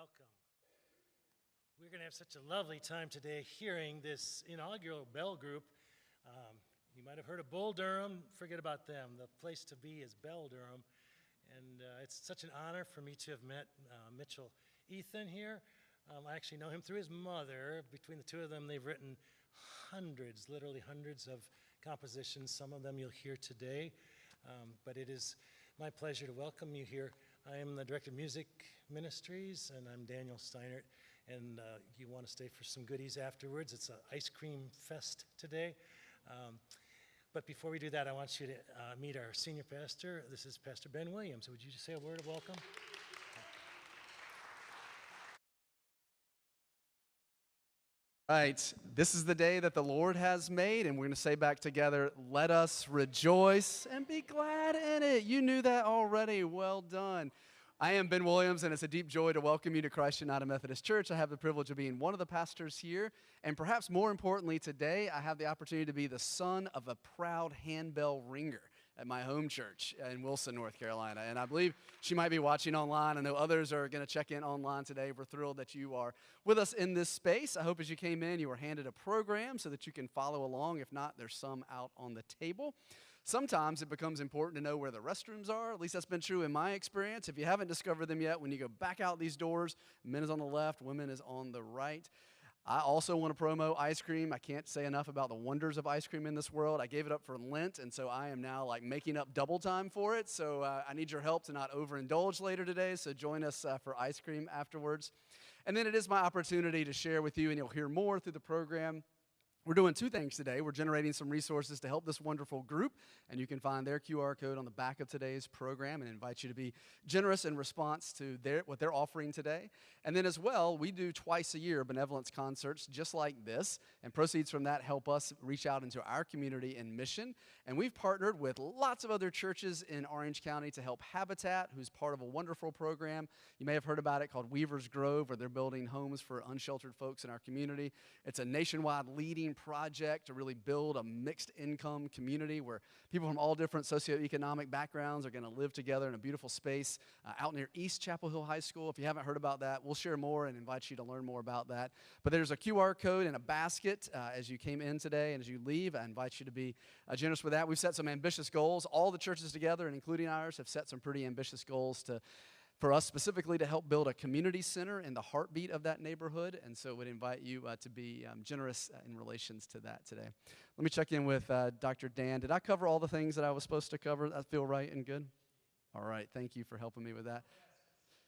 welcome. We're going to have such a lovely time today hearing this inaugural Bell group. You might have heard of Bull Durham. Forget about them. The place to be is Bell Durham. And it's such an honor for me to have met Mitchell Ethan here. I actually know him through his mother. Between the two of them, they've written hundreds, literally hundreds of compositions. Some of them you'll hear today. But it is my pleasure to welcome you here. I am the Director of Music Ministries, and I'm Daniel Steinert. And you want to stay for some goodies afterwards. It's an ice cream fest today. But before we do that, I want you to meet our senior pastor. This is Pastor Ben Williams. Would you just say a word of welcome? Right, this is the day that the Lord has made, and we're going to say back together, let us rejoice and be glad in it. You knew that already. Well done. I am Ben Williams, and it's a deep joy to welcome you to Christ United Methodist Church. I have the privilege of being one of the pastors here, and perhaps more importantly today, I have the opportunity to be the son of a proud handbell ringer at my home church in Wilson, North Carolina. And I believe she might be watching online. I know others are going to check in online today. We're thrilled that you are with us in this space. I hope as you came in, you were handed a program so that you can follow along. If not, there's some out on the table. Sometimes it becomes important to know where the restrooms are. At least that's been true in my experience. If you haven't discovered them yet, when you go back out these doors, men is on the left, women is on the right. I also want to promo ice cream. I can't say enough about the wonders of ice cream in this world. I gave it up for Lent, and so I am now like making up double time for it. So I need your help to not overindulge later today. So join us for ice cream afterwards. And then it is my opportunity to share with you, and you'll hear more through the program. We're doing two things today. We're generating some resources to help this wonderful group, and you can find their QR code on the back of today's program and invite you to be generous in response to what they're offering today. And then as well, we do twice a year benevolence concerts just like this, and proceeds from that help us reach out into our community and mission. And we've partnered with lots of other churches in Orange County to help Habitat, who's part of a wonderful program. You may have heard about it called Weaver's Grove, where they're building homes for unsheltered folks in our community. It's a nationwide leading project to really build a mixed income community where people from all different socioeconomic backgrounds are going to live together in a beautiful space out near East Chapel Hill High School. If you haven't heard about that, we'll share more and invite you to learn more about that. But there's a QR code in a basket as you came in today, and as you leave, I invite you to be generous with that. We've set some ambitious goals. All the churches together, and including ours, have set some pretty ambitious goals for us specifically to help build a community center in the heartbeat of that neighborhood. And so would invite you to be generous in relations to that today. Let me check in with Dr. Dan. Did I cover all the things that I was supposed to cover? That feel right and good? All right, thank you for helping me with that.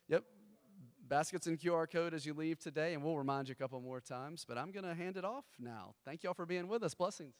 Yep, baskets and QR code as you leave today, and we'll remind you a couple more times, but I'm going to hand it off now. Thank you all for being with us. Blessings.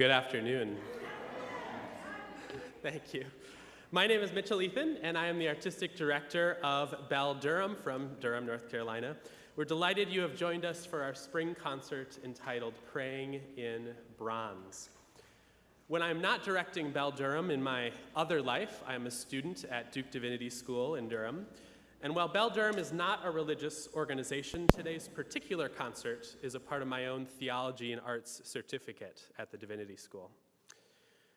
Good afternoon. Thank you. My name is Mitchell Ethan, and I am the Artistic Director of Bell Durham from Durham, North Carolina. We're delighted you have joined us for our spring concert entitled Praying in Bronze. When I'm not directing Bell Durham in my other life, I am a student at Duke Divinity School in Durham. And while Bell Durham is not a religious organization, today's particular concert is a part of my own theology and arts certificate at the Divinity School.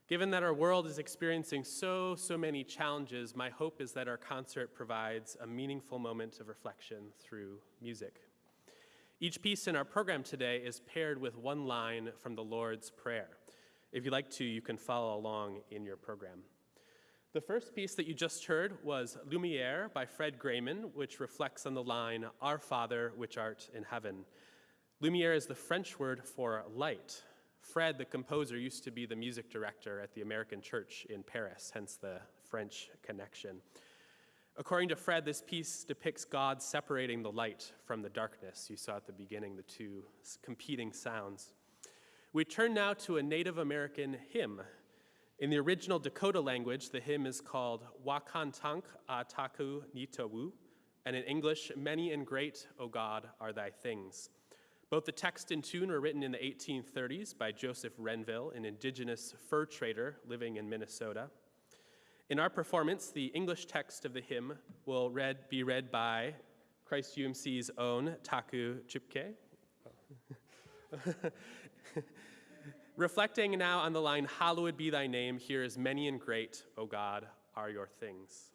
Given that our world is experiencing so many challenges, my hope is that our concert provides a meaningful moment of reflection through music. Each piece in our program today is paired with one line from the Lord's Prayer. If you'd like to, you can follow along in your program. The first piece that you just heard was Lumiere by Fred Grayman, which reflects on the line, Our Father, which art in heaven. Lumiere is the French word for light. Fred, the composer, used to be the music director at the American Church in Paris, hence the French connection. According to Fred, this piece depicts God separating the light from the darkness. You saw at the beginning the two competing sounds. We turn now to a Native American hymn. In the original Dakota language, the hymn is called Wakantank A Taku Nitawu, and in English, Many and Great, O God, are thy things. Both the text and tune were written in the 1830s by Joseph Renville, an indigenous fur trader living in Minnesota. In our performance, the English text of the hymn will be read by Christ UMC's own Taku Chupke. Reflecting now on the line, Hallowed be thy name, here is many and great, O God, are your things.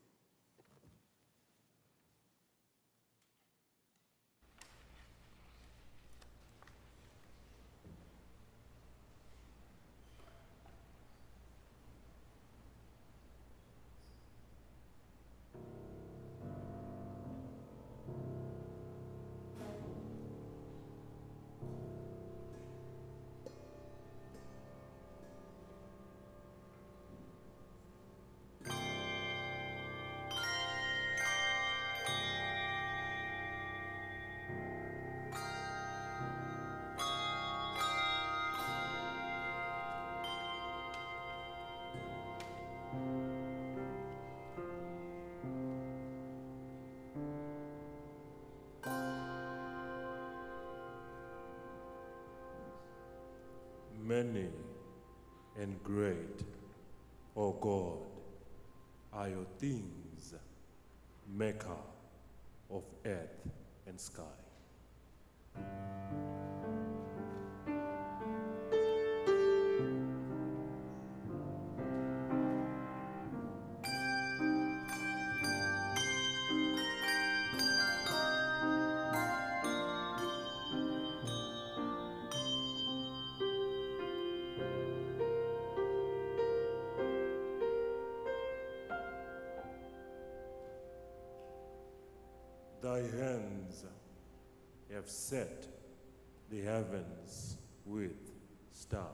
Many and great, O God, are your things, maker of earth and sky. Thy hands have set the heavens with stars.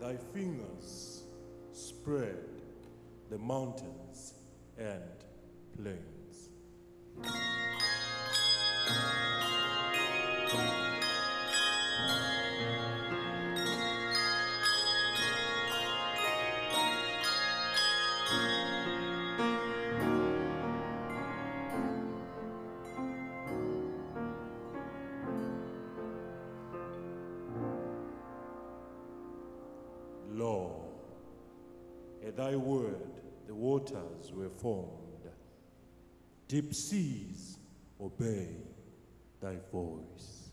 Thy fingers spread the mountains and plains. Lord, at thy word, the waters were formed. Deep seas obey thy voice.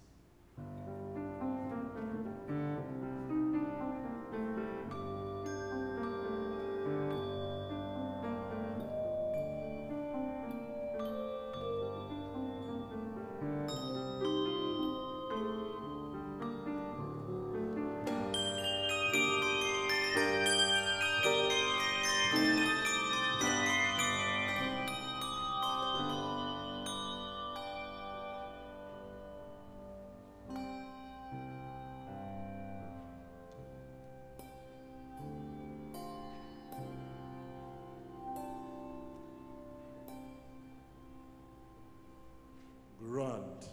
Grant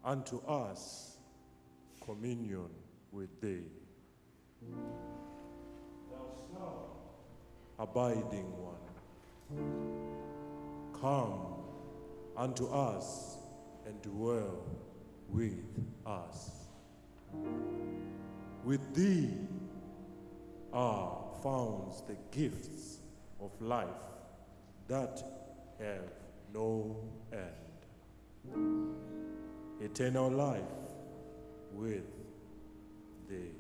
unto us communion with thee. Thou abiding one, come unto us and dwell with us. With thee are found the gifts of life that have no end. Eternal life with thee.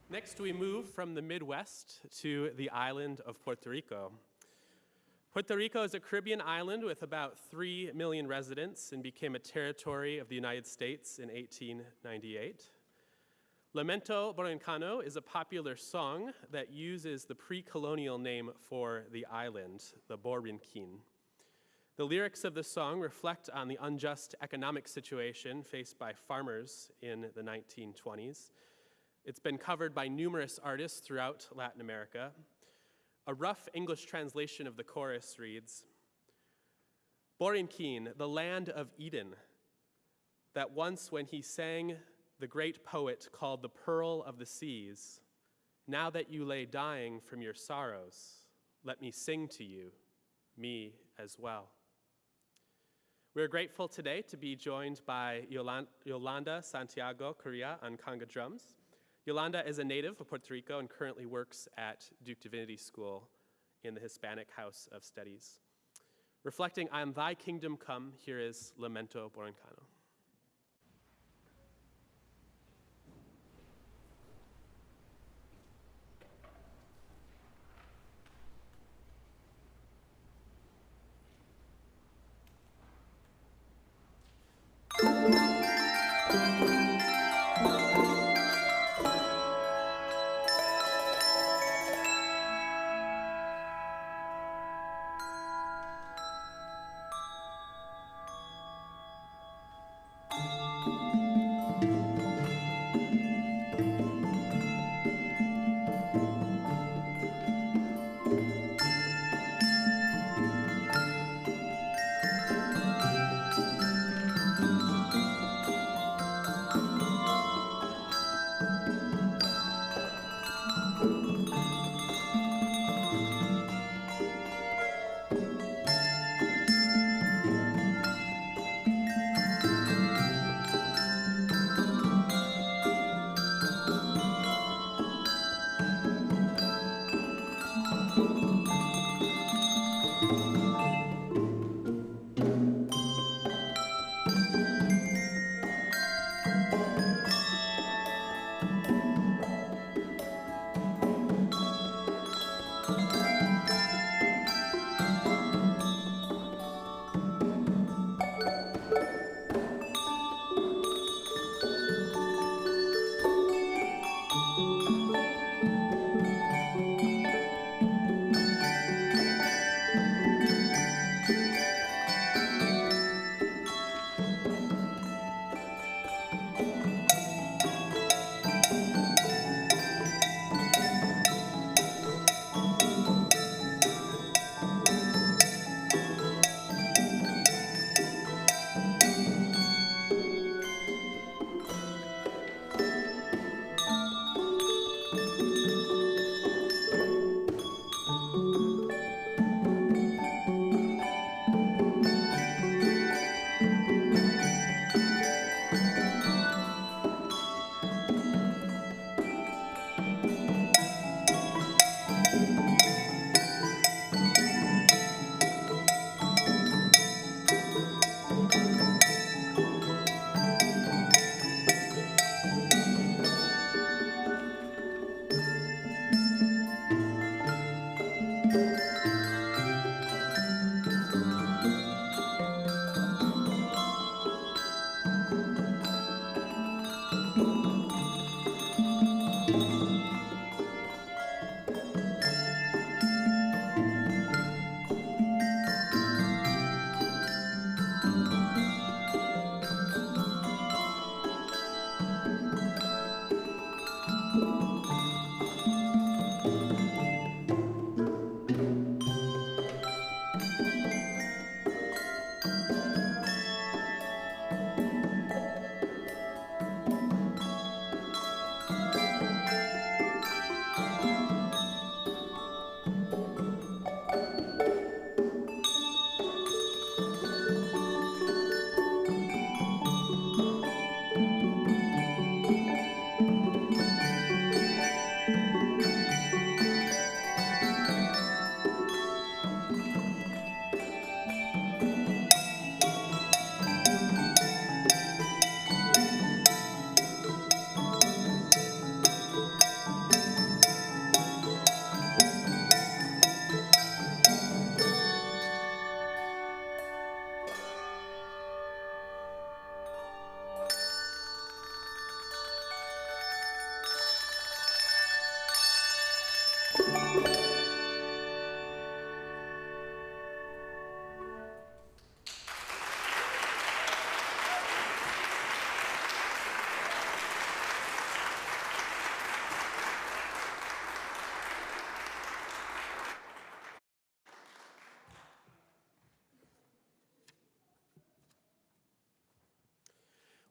Next, we move from the Midwest to the island of Puerto Rico. Puerto Rico is a Caribbean island with about 3 million residents and became a territory of the United States in 1898. Lamento Borincano is a popular song that uses the pre-colonial name for the island, the Borinquen. The lyrics of the song reflect on the unjust economic situation faced by farmers in the 1920s. It's been covered by numerous artists throughout Latin America. A rough English translation of the chorus reads, Borinquen, the land of Eden, that once when he sang the great poet called the pearl of the seas, now that you lay dying from your sorrows, let me sing to you, me as well. We're grateful today to be joined by Yolanda Santiago Correa on conga drums. Yolanda is a native of Puerto Rico and currently works at Duke Divinity School in the Hispanic House of Studies. Reflecting on thy kingdom come, here is Lamento Borincano.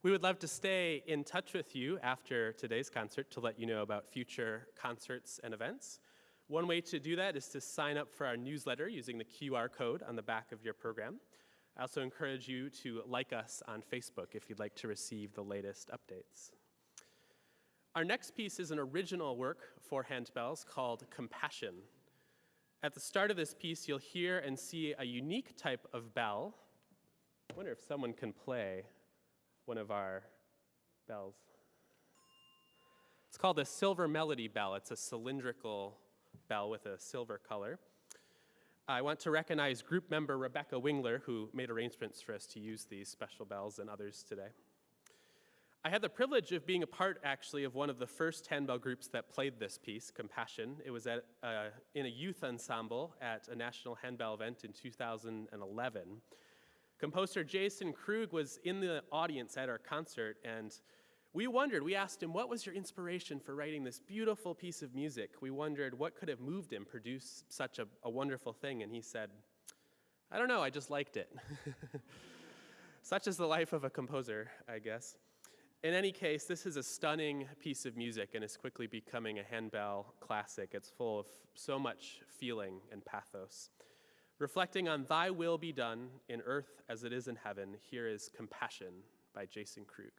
We would love to stay in touch with you after today's concert to let you know about future concerts and events. One way to do that is to sign up for our newsletter using the QR code on the back of your program. I also encourage you to like us on Facebook if you'd like to receive the latest updates. Our next piece is an original work for handbells called Compassion. At the start of this piece, you'll hear and see a unique type of bell. I wonder if someone can play one of our bells. It's called a silver melody bell. It's a cylindrical bell with a silver color. I want to recognize group member Rebecca Wingler, who made arrangements for us to use these special bells and others today. I had the privilege of being a part, actually, of one of the first handbell groups that played this piece, Compassion. It was in a youth ensemble at a national handbell event in 2011. Composer Jason Krug was in the audience at our concert, and we asked him, what was your inspiration for writing this beautiful piece of music? We wondered what could have moved him produce such a wonderful thing, and he said, I don't know, I just liked it. Such is the life of a composer, I guess. In any case, this is a stunning piece of music and is quickly becoming a handbell classic. It's full of so much feeling and pathos. Reflecting on Thy will be done in earth as it is in heaven, here is Compassion by Jason Krug.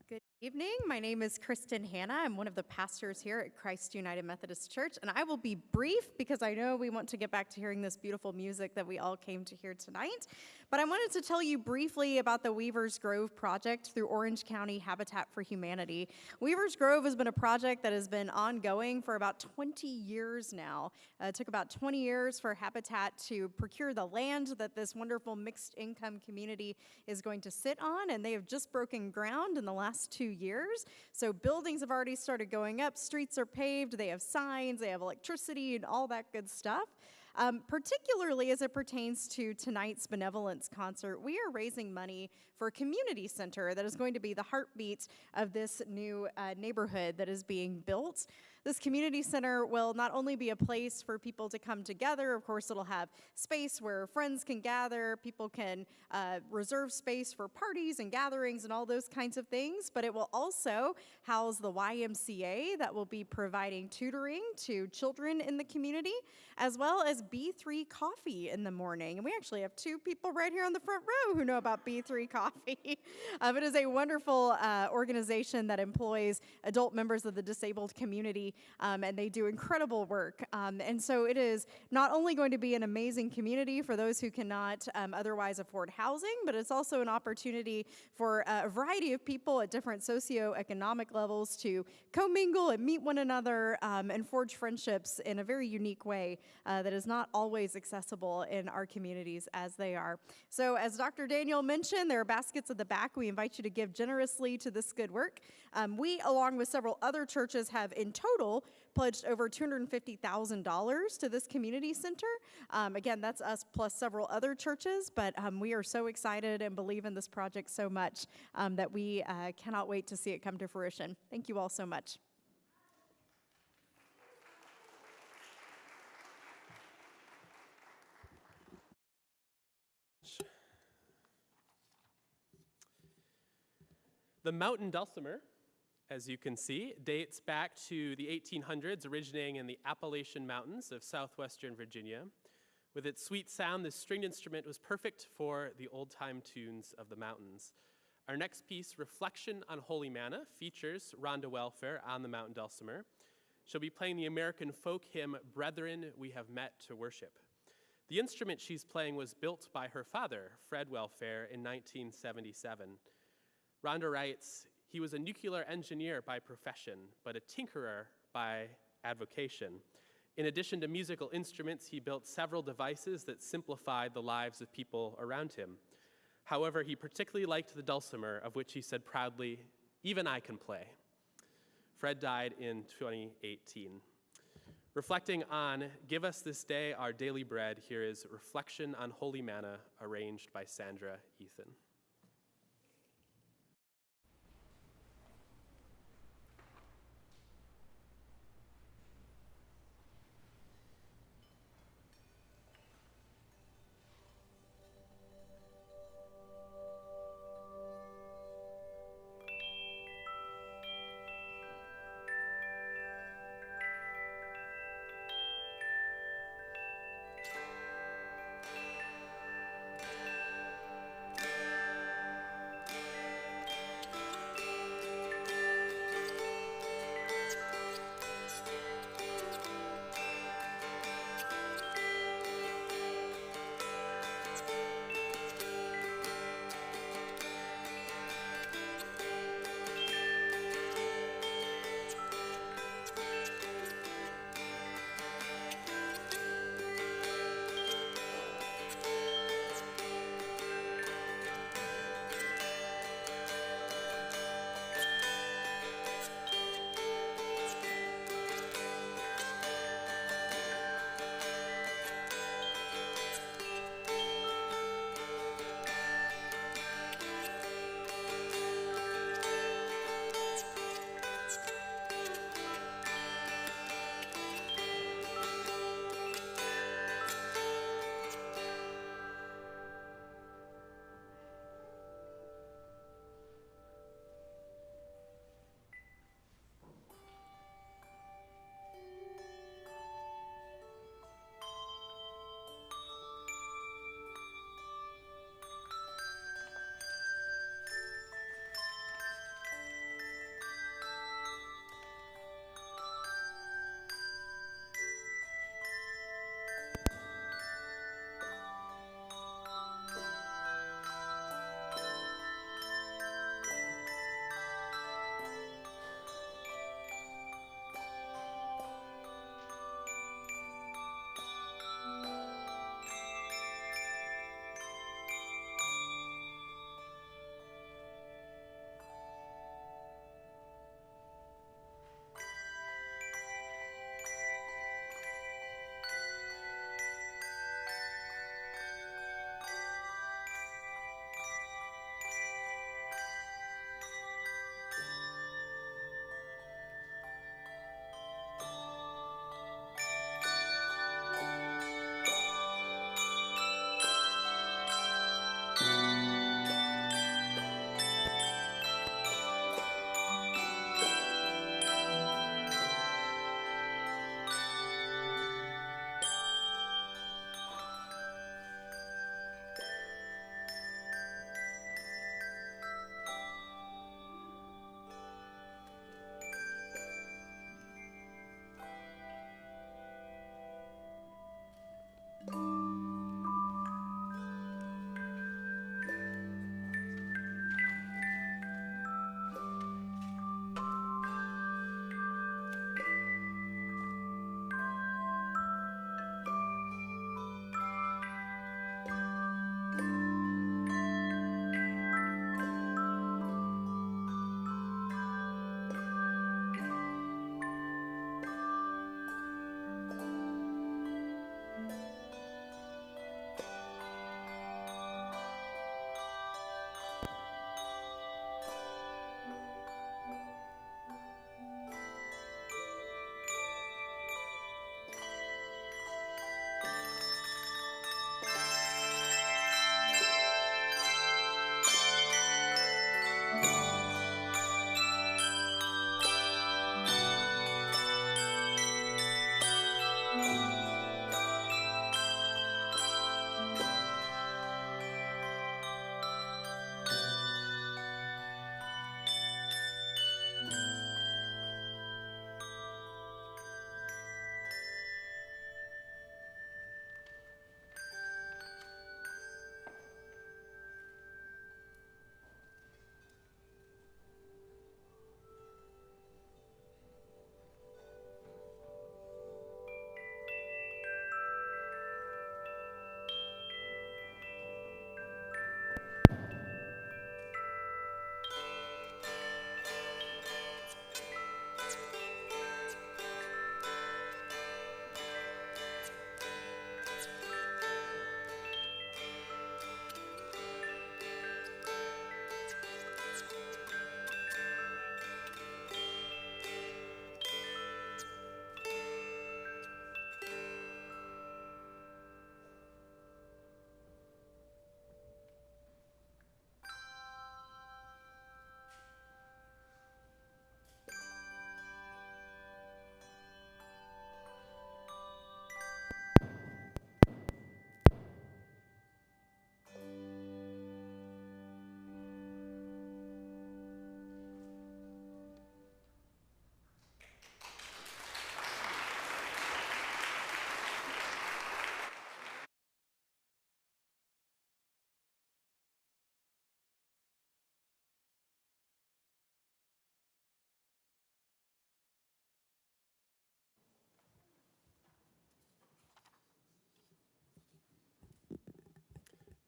Good evening. My name is Kristen Hanna. I'm one of the pastors here at Christ United Methodist Church, and I will be brief because I know we want to get back to hearing this beautiful music that we all came to hear tonight. But I wanted to tell you briefly about the Weaver's Grove project through Orange County Habitat for Humanity. Weaver's Grove has been a project that has been ongoing for about 20 years now. It took about 20 years for Habitat to procure the land that this wonderful mixed income community is going to sit on, and they have just broken ground in the last 2 years. So buildings have already started going up, streets are paved, they have signs, they have electricity and all that good stuff. Particularly as it pertains to tonight's Benevolence Concert, we are raising money for a community center that is going to be the heartbeat of this new neighborhood that is being built. This community center will not only be a place for people to come together, of course it'll have space where friends can gather, people can reserve space for parties and gatherings and all those kinds of things, but it will also house the YMCA that will be providing tutoring to children in the community, as well as B3 Coffee in the morning. And we actually have 2 people right here on the front row who know about B3 Coffee. It is a wonderful organization that employs adult members of the disabled community, and they do incredible work. And so it is not only going to be an amazing community for those who cannot otherwise afford housing, but it's also an opportunity for a variety of people at different socioeconomic levels to commingle and meet one another and forge friendships in a very unique way that is not always accessible in our communities as they are. So as Dr. Daniel mentioned, there are baskets at the back. We invite you to give generously to this good work. We, along with several other churches, have in total pledged over $250,000 to this community center. Again, that's us plus several other churches, but we are so excited and believe in this project so much that we cannot wait to see it come to fruition. Thank you all so much. The mountain dulcimer, as you can see, dates back to the 1800s, originating in the Appalachian Mountains of southwestern Virginia. With its sweet sound, this stringed instrument was perfect for the old-time tunes of the mountains. Our next piece, Reflection on Holy Manna, features Rhonda Welfare on the mountain dulcimer. She'll be playing the American folk hymn, Brethren, We Have Met to Worship. The instrument she's playing was built by her father, Fred Welfare, in 1977. Rhonda writes, "He was a nuclear engineer by profession, but a tinkerer by avocation. In addition to musical instruments, he built several devices that simplified the lives of people around him. However, he particularly liked the dulcimer, of which he said proudly, 'Even I can play.'" Fred died in 2018. Reflecting on Give Us This Day Our Daily Bread, here is Reflection on Holy Manna, arranged by Sandra Ethan.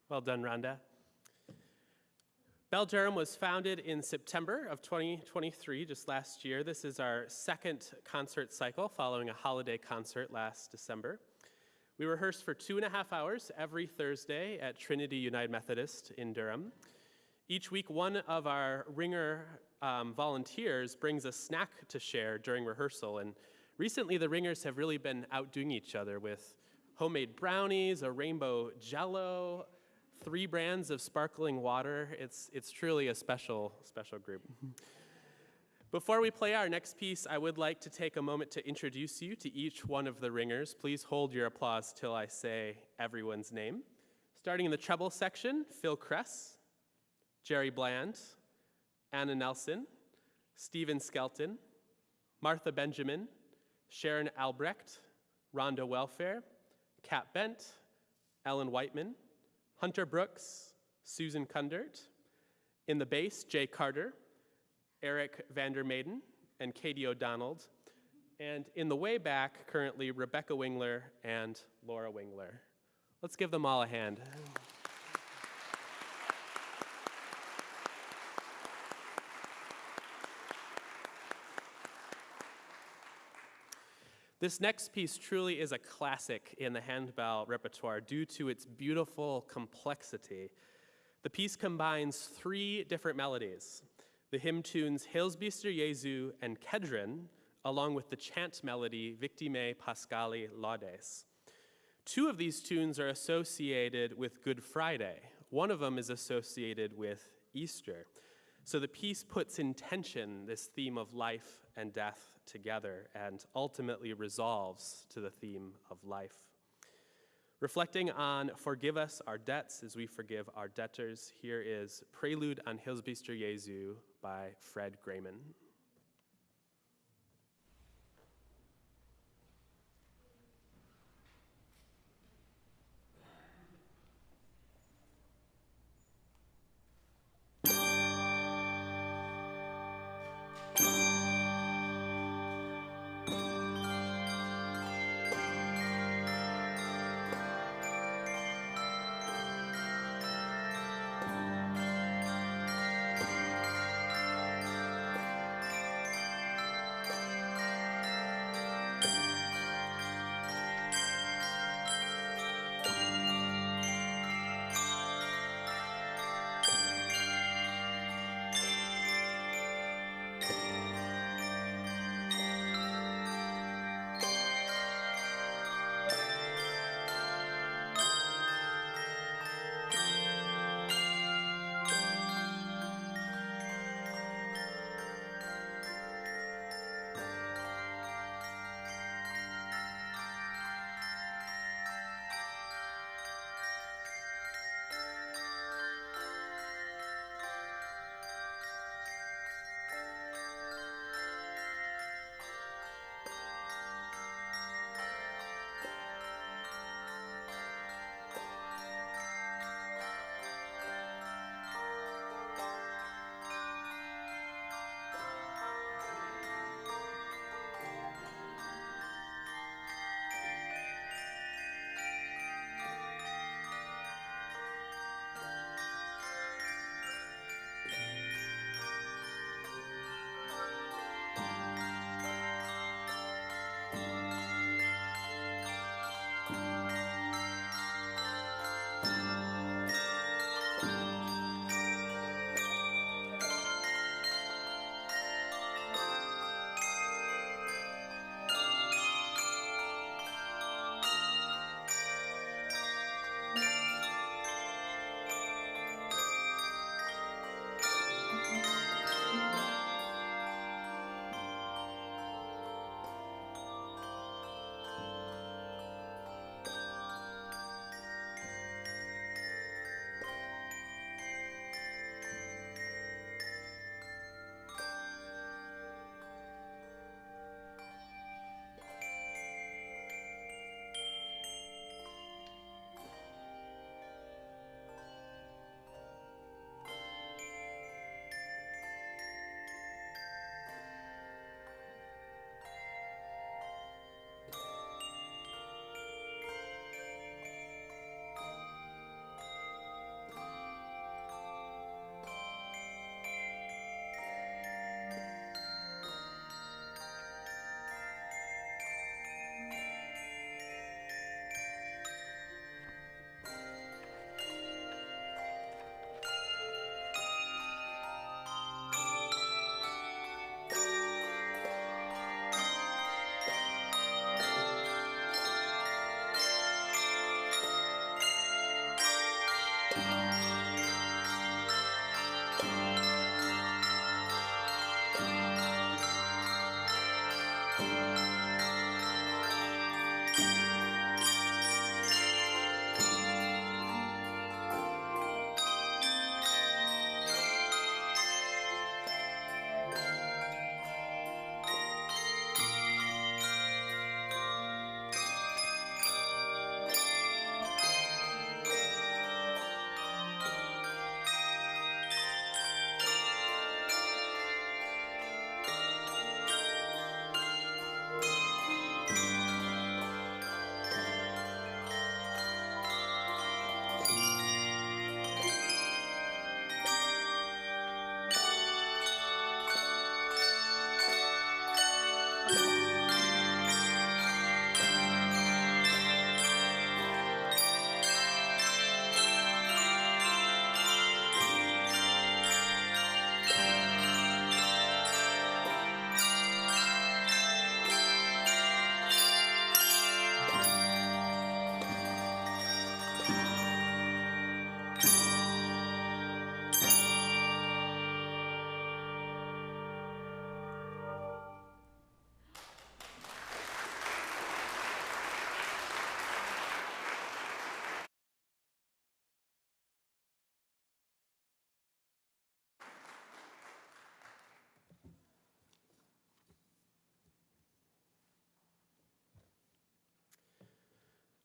Well done, Rhonda. Bell Durham was founded in September of 2023, just last year. This is our second concert cycle following a holiday concert last December. We rehearse for 2.5 hours every Thursday at Trinity United Methodist in Durham. Each week, one of our ringer volunteers brings a snack to share during rehearsal, and recently the ringers have really been outdoing each other with homemade brownies, a rainbow jello, 3 brands of sparkling water. It's truly a special group. Before we play our next piece, I would like to take a moment to introduce you to each one of the ringers. Please hold your applause till I say everyone's name. Starting in the treble section, Phil Kress, Jerry Bland, Anna Nelson, Stephen Skelton, Martha Benjamin, Sharon Albrecht, Rhonda Welfare, Kat Bent, Ellen Whiteman, Hunter Brooks, Susan Kundert. In the bass, Jay Carter, Eric Vandermaiden, and Katie O'Donnell. And in the way back, currently, Rebecca Wingler and Laura Wingler. Let's give them all a hand. This next piece truly is a classic in the handbell repertoire due to its beautiful complexity. The piece combines 3 different melodies: the hymn tunes Heilsbester Jesu and Kedron, along with the chant melody Victimae Paschali Laudes. 2 of these tunes are associated with Good Friday. One of them is associated with Easter. So the piece puts in tension this theme of life and death together and ultimately resolves to the theme of life. Reflecting on Forgive Us Our Debts as We Forgive Our Debtors, here is Prelude on Heilsbester Jesu by Fred Grayman.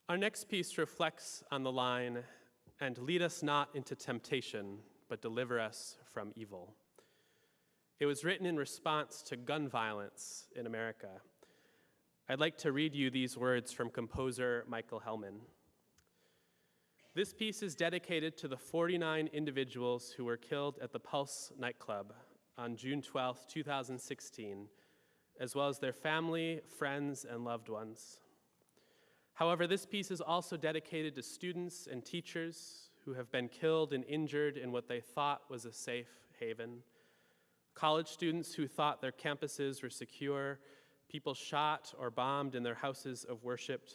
Our next piece reflects on the line, "And lead us not into temptation, but deliver us from evil." It was written in response to gun violence in America. I'd like to read you these words from composer Michael Hellman. This piece is dedicated to the 49 individuals who were killed at the Pulse nightclub on June 12, 2016, as well as their family, friends, and loved ones. However, this piece is also dedicated to students and teachers who have been killed and injured in what they thought was a safe haven, college students who thought their campuses were secure, people shot or bombed in their houses of worship,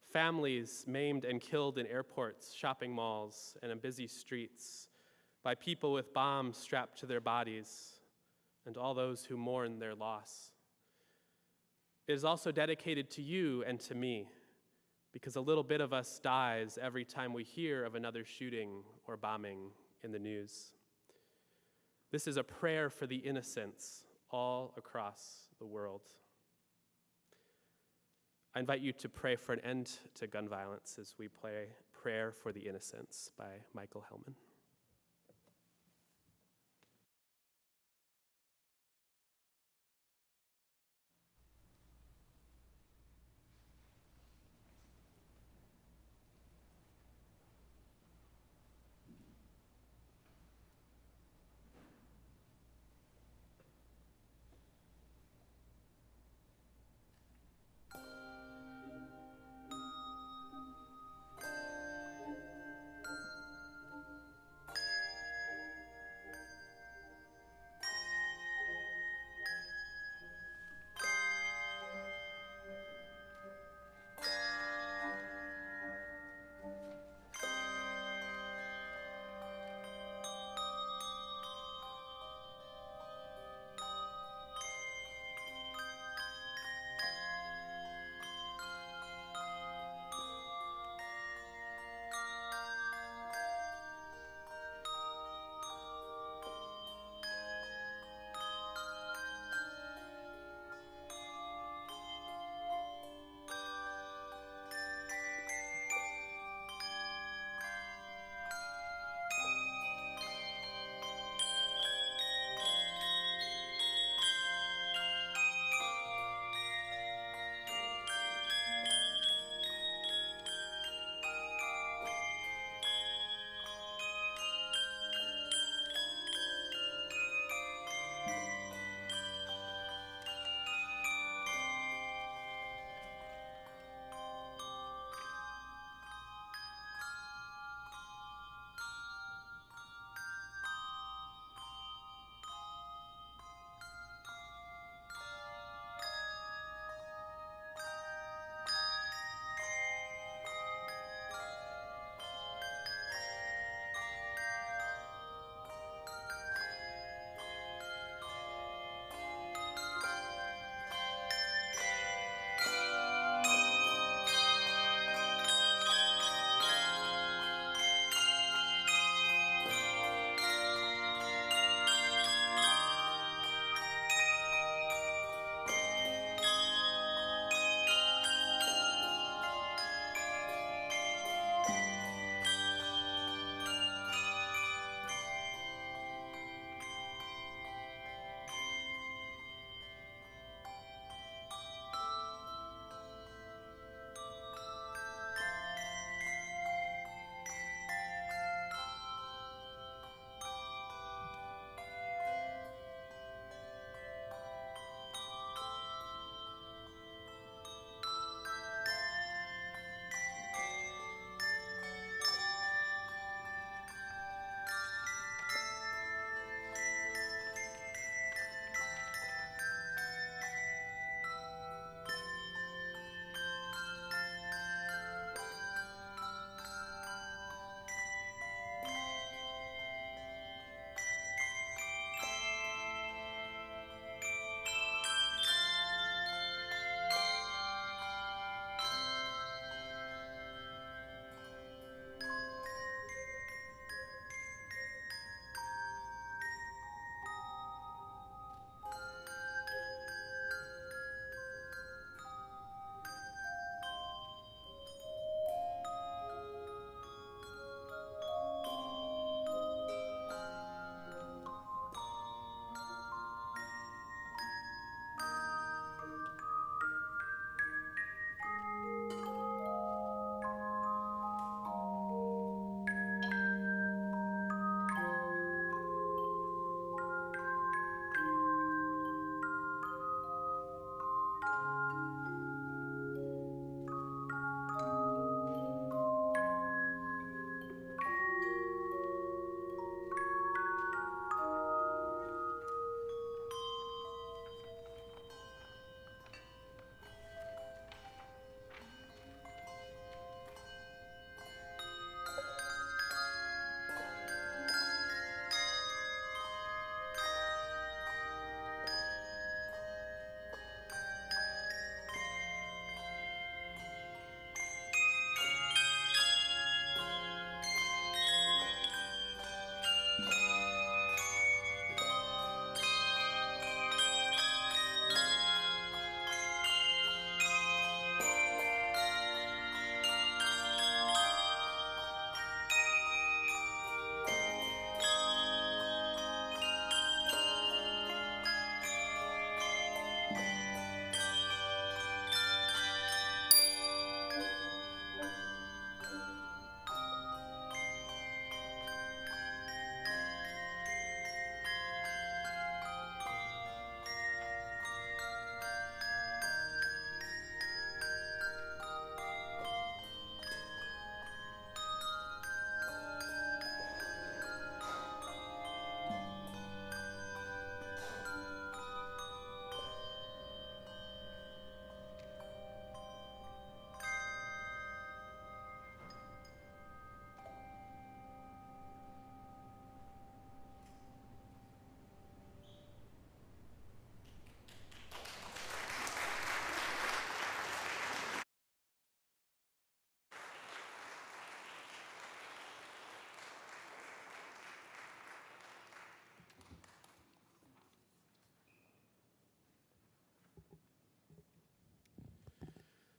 families maimed and killed in airports, shopping malls, and in busy streets by people with bombs strapped to their bodies, and all those who mourn their loss. It is also dedicated to you and to me, because a little bit of us dies every time we hear of another shooting or bombing in the news. This is a prayer for the innocents all across the world. I invite you to pray for an end to gun violence as we play Prayer for the Innocents by Michael Hellman.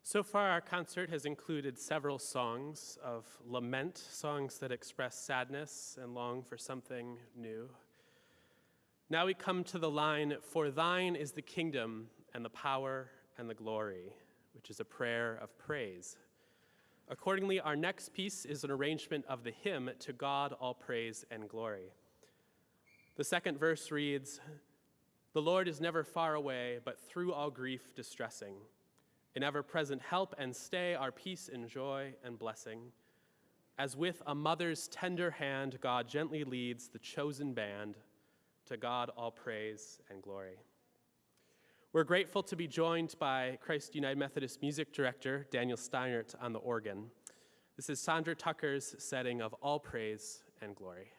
So far, our concert has included several songs of lament, songs that express sadness and long for something new. Now we come to the line, "For thine is the kingdom and the power and the glory," which is a prayer of praise. Accordingly, our next piece is an arrangement of the hymn, "To God All Praise and Glory." The second verse reads, "The Lord is never far away, but through all grief distressing. In ever-present help and stay our peace and joy and blessing. As with a mother's tender hand, God gently leads the chosen band. To God all praise and glory." We're grateful to be joined by Christ United Methodist Music Director Daniel Steinert on the organ. This is Sandra Tucker's setting of All Praise and Glory.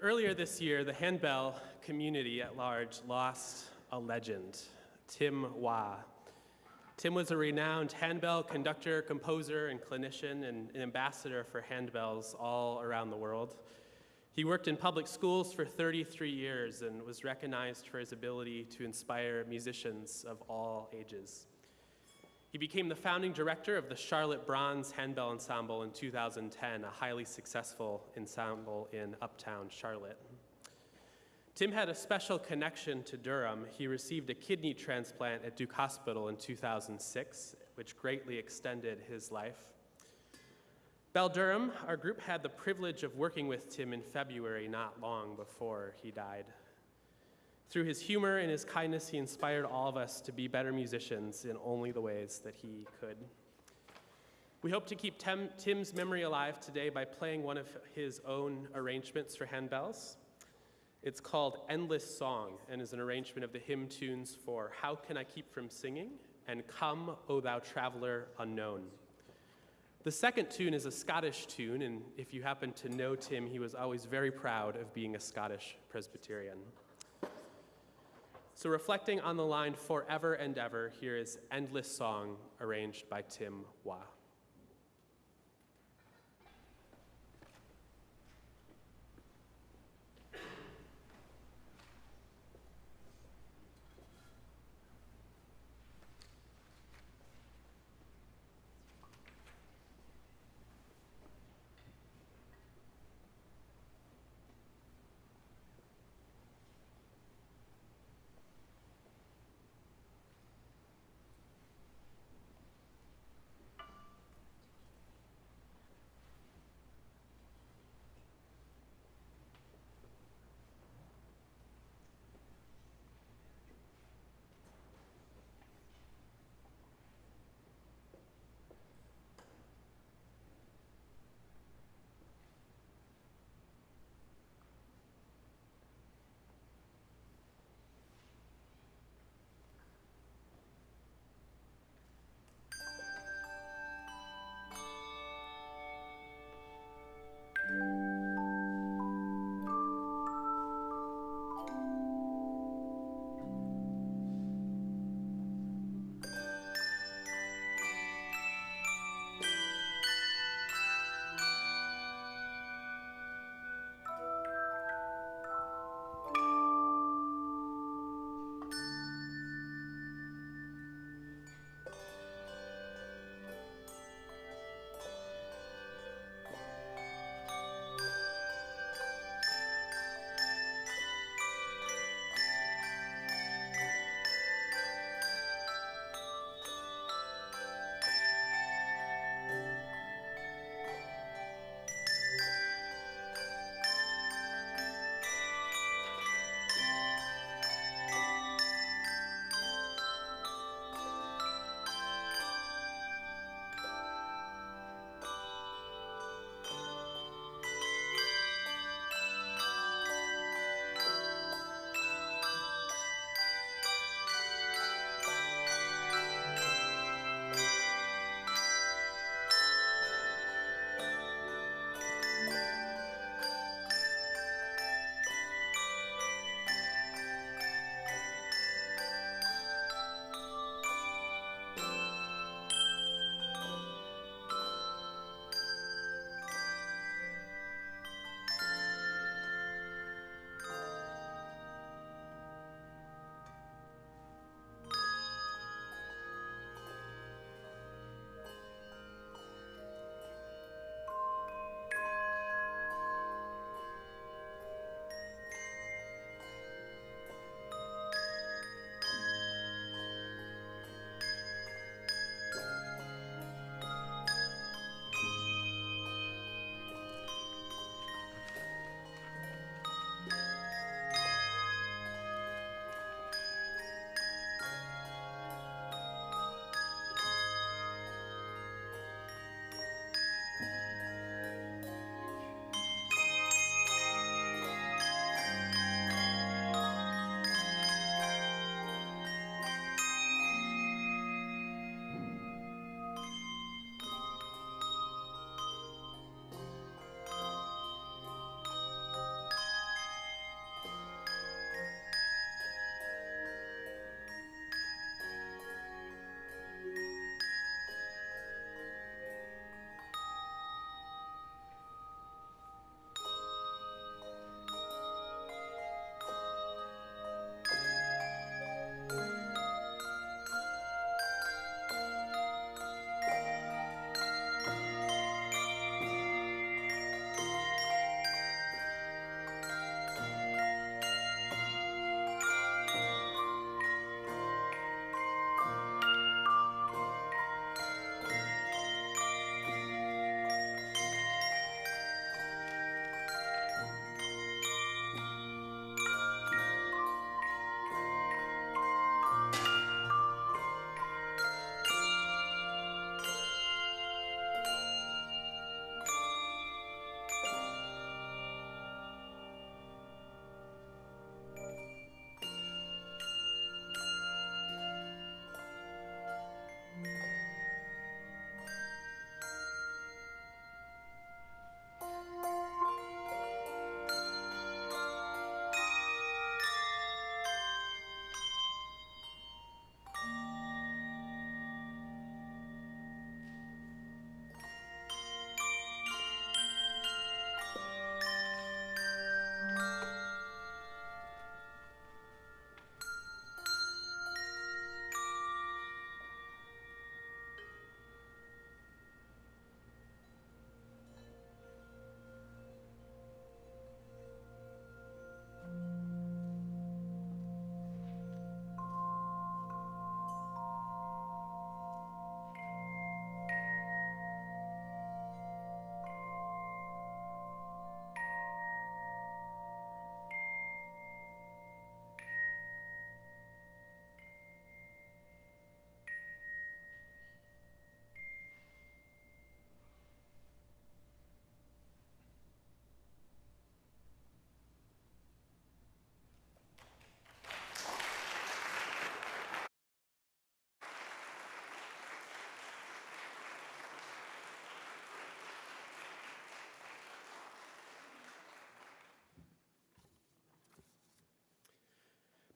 Earlier this year, the handbell community at large lost a legend, Tim Wah. Tim was a renowned handbell conductor, composer, and clinician, and an ambassador for handbells all around the world. He worked in public schools for 33 years and was recognized for his ability to inspire musicians of all ages. He became the founding director of the Charlotte Bronze Handbell Ensemble in 2010, a highly successful ensemble in uptown Charlotte. Tim had a special connection to Durham. He received a kidney transplant at Duke Hospital in 2006, which greatly extended his life. Bell Durham, our group had the privilege of working with Tim in February, not long before he died. Through his humor and his kindness, he inspired all of us to be better musicians in only the ways that he could. We hope to keep Tim's memory alive today by playing one of his own arrangements for handbells. It's called Endless Song and is an arrangement of the hymn tunes for How Can I Keep From Singing and Come, O Thou Traveler Unknown. The second tune is a Scottish tune, and if you happen to know Tim, he was always very proud of being a Scottish Presbyterian. So reflecting on the line forever and ever, here is Endless Song, arranged by Tim Wah.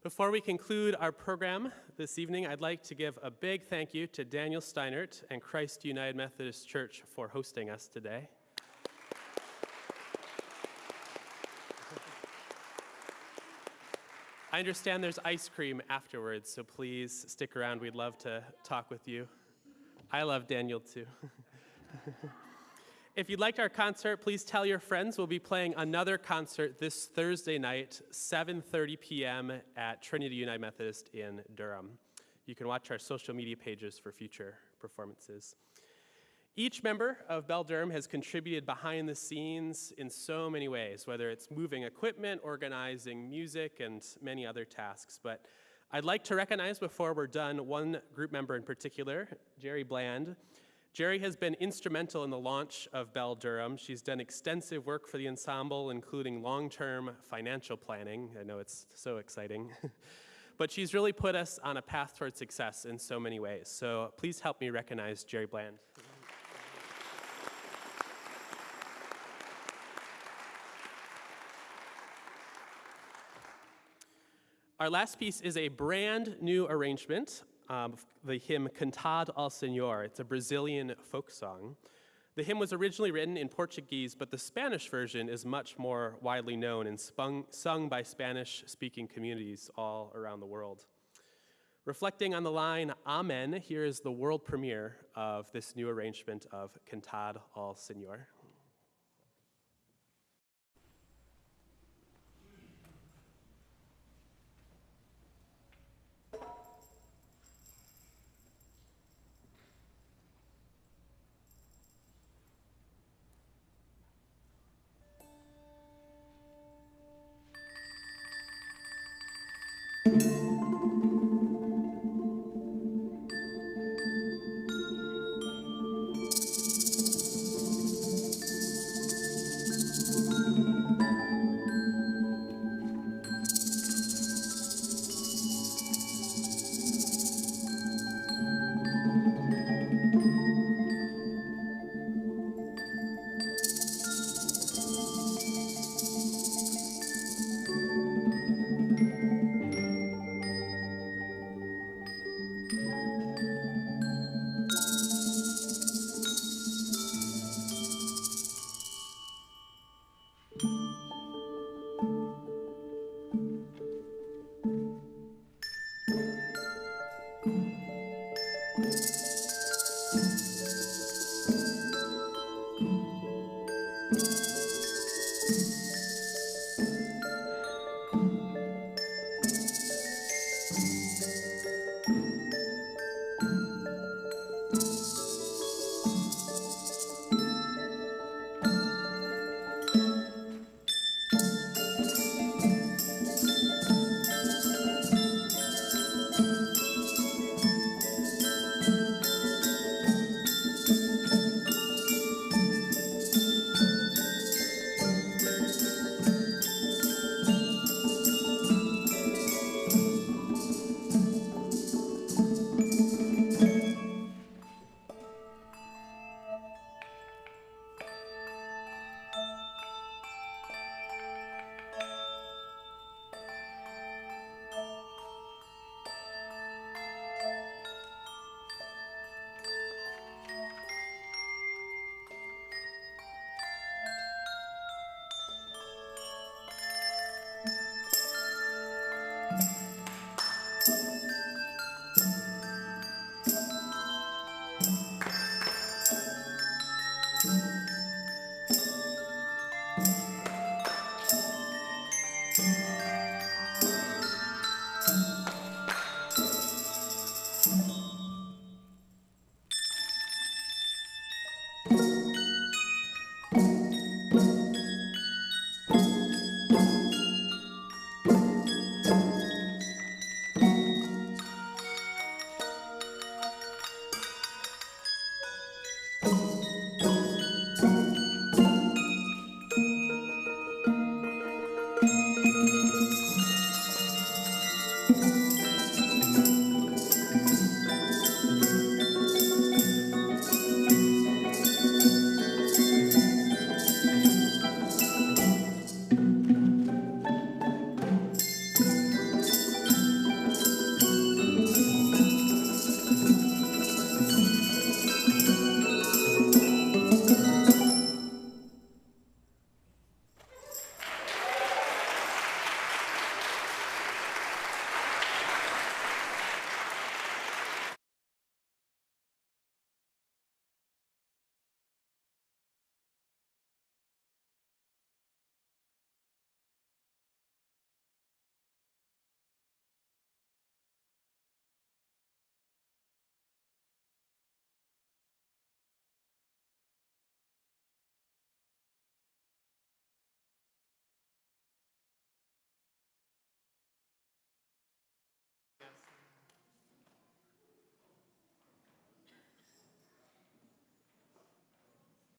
Before we conclude our program this evening, I'd like to give a big thank you to Daniel Steinert and Christ United Methodist Church for hosting us today. I understand there's ice cream afterwards, so please stick around. We'd love to talk with you. I love Daniel too. If you liked our concert, please tell your friends. We'll be playing another concert this Thursday night, 7:30 p.m. at Trinity United Methodist in Durham. You can watch our social media pages for future performances. Each member of Bell Durham has contributed behind the scenes in so many ways, whether it's moving equipment, organizing music, and many other tasks. But I'd like to recognize before we're done one group member in particular, Jerry Bland. Jerry has been instrumental in the launch of Bell Durham. She's done extensive work for the ensemble, including long-term financial planning. I know it's so exciting. But she's really put us on a path toward success in so many ways. So please help me recognize Jerry Bland. Our last piece is a brand new arrangement of the hymn Cantado ao Senhor. It's a Brazilian folk song. The hymn was originally written in Portuguese, but the Spanish version is much more widely known and sung by Spanish-speaking communities all around the world. Reflecting on the line, Amen, here is the world premiere of this new arrangement of Cantado ao Senhor.